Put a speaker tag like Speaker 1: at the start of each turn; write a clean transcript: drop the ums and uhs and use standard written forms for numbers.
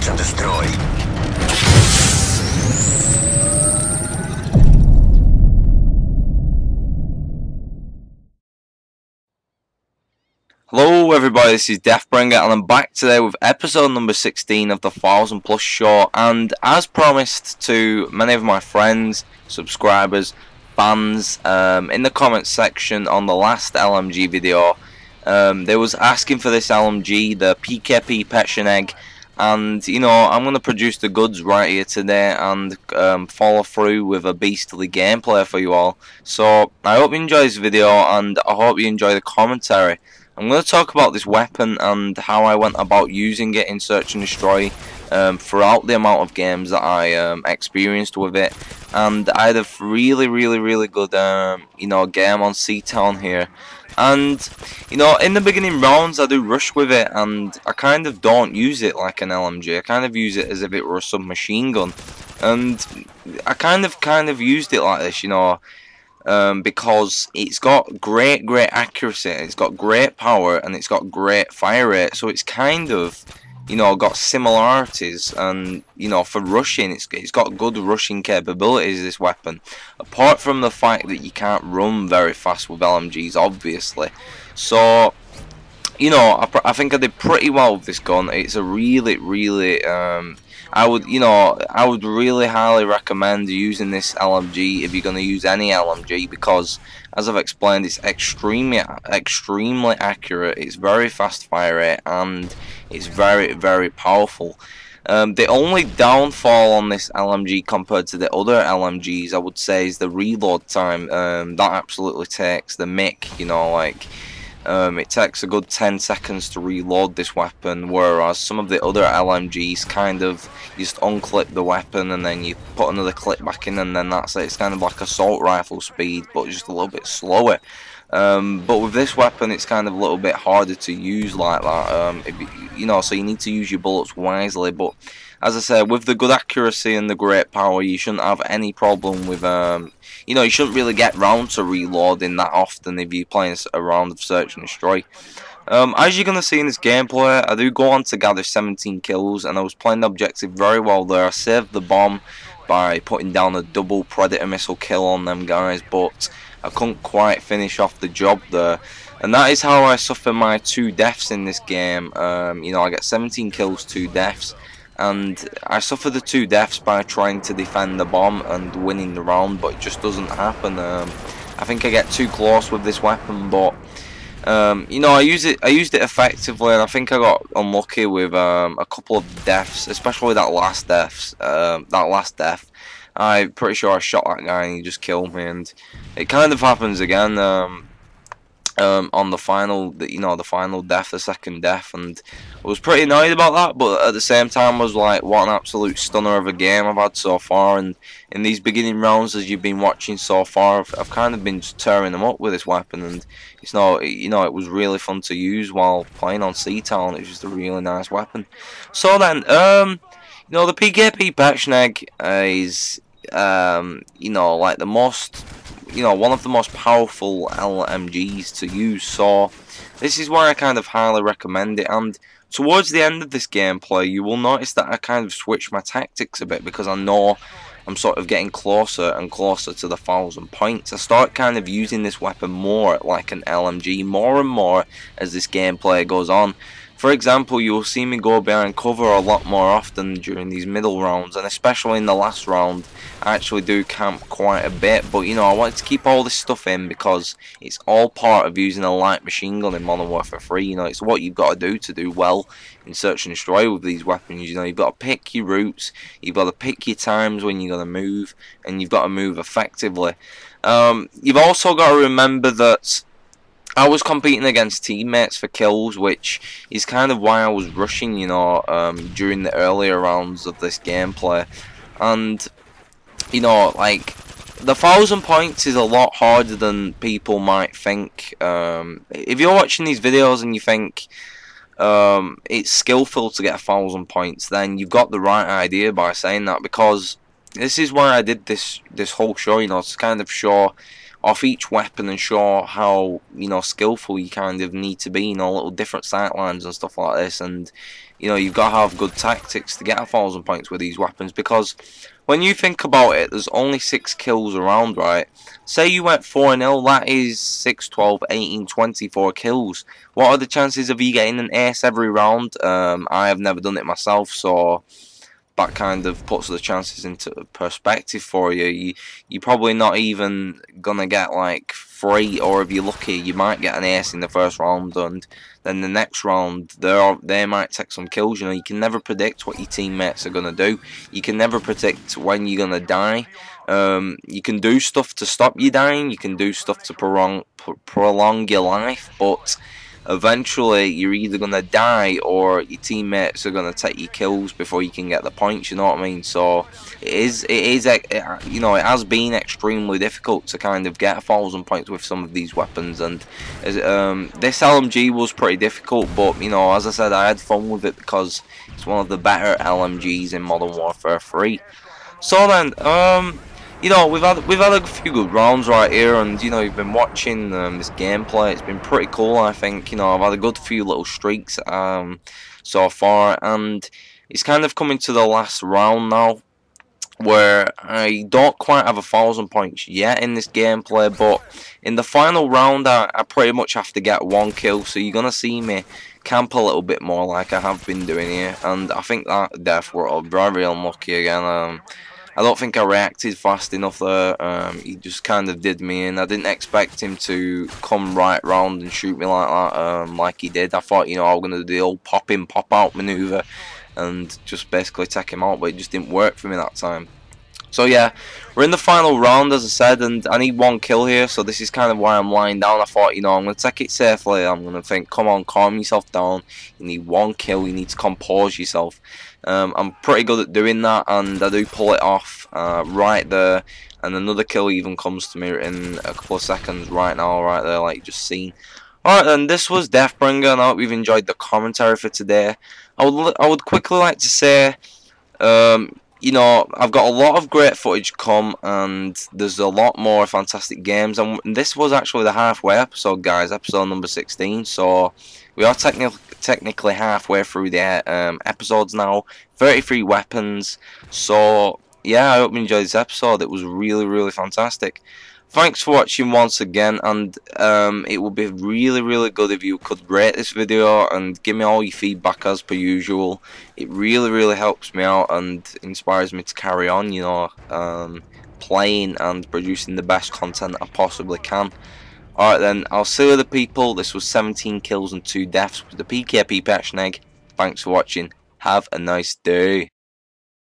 Speaker 1: to destroy.
Speaker 2: Hello everybody, this is Deathbringer and I'm back today with episode number 16 of the 1000+ show, and as promised to many of my friends, subscribers, fans, in the comments section on the last LMG video, they was asking for this LMG, the PKP Pecheneg, and you know, I'm going to produce the goods right here today and follow through with a beastly gameplay for you all. So I hope you enjoy this video and I hope you enjoy the commentary. I'm going to talk about this weapon and how I went about using it in Search and Destroy throughout the amount of games that I experienced with it. And I had a really good you know, game on C-Town here. And you know, in the beginning rounds I do rush with it, and I kind of don't use it like an LMG. I kind of use it as if it were a submachine gun, and I kind of used it like this, you know. Because it's got great accuracy, it's got great power, and it's got great fire rate, so it's kind of, you know, got similarities. And you know, for rushing, it's got good rushing capabilities, this weapon, apart from the fact that you can't run very fast with LMGs, obviously. So you know, I think I did pretty well with this gun. It's a really I would really highly recommend using this LMG if you're going to use any LMG, because as I've explained, it's extremely accurate, it's very fast fire rate, and it's very powerful. The only downfall on this LMG compared to the other LMGs, I would say, is the reload time. That absolutely takes the mick, you know, like it takes a good 10 seconds to reload this weapon, whereas some of the other LMGs kind of, you just unclip the weapon and then you put another clip back in and then that's it. It's kind of like assault rifle speed, but just a little bit slower. But with this weapon, it's kind of a little bit harder to use like that. You know, so you need to use your bullets wisely. But as I said, with the good accuracy and the great power, you shouldn't have any problem with you know, you shouldn't really get round to reloading that often if you're playing a round of Search and Destroy. As you're going to see in this gameplay, I do go on to gather 17 kills, and I was playing the objective very well there. I saved the bomb by putting down a double Predator missile kill on them guys, but I couldn't quite finish off the job there. And that is how I suffer my 2 deaths in this game. You know, I get 17 kills, 2 deaths. And I suffer the 2 deaths by trying to defend the bomb and winning the round, but it just doesn't happen. I think I get too close with this weapon, but you know, I used it effectively, and I think I got unlucky with a couple of deaths, especially that last death. I'm pretty sure I shot that guy and he just killed me, and it kind of happens again on the final, you know, the final death, the second death, and I was pretty annoyed about that, but at the same time I was like, what an absolute stunner of a game I've had so far. And in these beginning rounds, as you've been watching so far, I've kind of been just tearing them up with this weapon, and it's not, you know, it was really fun to use while playing on C-Town. It was just a really nice weapon. So then, you know, the PKP Pecheneg is, you know, like the most, you know, one of the most powerful LMGs to use, so this is why I kind of highly recommend it. And towards the end of this gameplay, you will notice that I kind of switch my tactics a bit, because I know I'm sort of getting closer and closer to the 1000 points. I start kind of using this weapon more like an LMG, more and more as this gameplay goes on. For example, you will see me go behind cover a lot more often during these middle rounds, and especially in the last round I actually do camp quite a bit. But you know, I wanted to keep all this stuff in because it's all part of using a light machine gun in Modern Warfare 3. You know, it's what you've got to do well in Search and Destroy with these weapons. You know, you've got to pick your routes, you've got to pick your times when you're going to move, and you've got to move effectively. You've also got to remember that I was competing against teammates for kills, which is kind of why I was rushing, you know, during the earlier rounds of this gameplay. And, you know, like, the 1000 points is a lot harder than people might think. If you're watching these videos and you think it's skillful to get 1000 points, then you've got the right idea by saying that, because this is why I did this whole show, you know, to kind of show off each weapon and show how, you know, skillful you kind of need to be, you know, little different sight lines and stuff like this. And you know, you've got to have good tactics to get 1,000 points with these weapons, because when you think about it, there's only 6 kills around, right? Say you went 4-0, that is 6, 12, 18, 24 kills. What are the chances of you getting an ace every round? I have never done it myself, so that kind of puts the chances into perspective for you. You're probably not even gonna get like 3, or if you're lucky, you might get an ace in the first round, and then the next round they might take some kills. You know, you can never predict what your teammates are gonna do. You can never predict when you're gonna die. You can do stuff to stop you dying. You can do stuff to prolong your life, but eventually you're either gonna die or your teammates are gonna take your kills before you can get the points. You know what I mean? So you know, it has been extremely difficult to kind of get 1,000 points with some of these weapons, and this LMG was pretty difficult, but you know, as I said, I had fun with it because it's one of the better LMGs in Modern Warfare 3. So then, you know, we've had a few good rounds right here, and you know, you've been watching this gameplay. It's been pretty cool, I think. You know, I've had a good few little streaks so far, and it's kind of coming to the last round now, where I don't quite have 1,000 points yet in this gameplay, but in the final round, I pretty much have to get 1 kill. So you're gonna see me camp a little bit more, like I have been doing here, and I think that death were very unlucky again. I don't think I reacted fast enough there. He just kind of did me in. I didn't expect him to come right round and shoot me like that, like he did. I thought, you know, I was going to do the old pop in, pop out maneuver and just basically take him out, but it just didn't work for me that time. So yeah, we're in the final round, as I said, and I need 1 kill here, so this is kind of why I'm lying down. I thought, you know, I'm going to take it safely. I'm going to think, come on, calm yourself down. You need 1 kill, you need to compose yourself. I'm pretty good at doing that, and I do pull it off right there, and another kill even comes to me in a couple of seconds right now, right there, like you just seen. Alright then, this was Deathbringer, and I hope you've enjoyed the commentary for today. I would quickly like to say, you know, I've got a lot of great footage come, and there's a lot more fantastic games, and this was actually the halfway episode, guys, episode number 16, so we are technically halfway through the episodes now, 33 weapons, so yeah, I hope you enjoyed this episode. It was really fantastic. Thanks for watching once again, and it would be really good if you could rate this video and give me all your feedback as per usual. It really helps me out and inspires me to carry on, you know, playing and producing the best content I possibly can. Alright then, I'll see you other people. This was 17 kills and 2 deaths with the PKP Pecheneg. Thanks for watching. Have a nice day.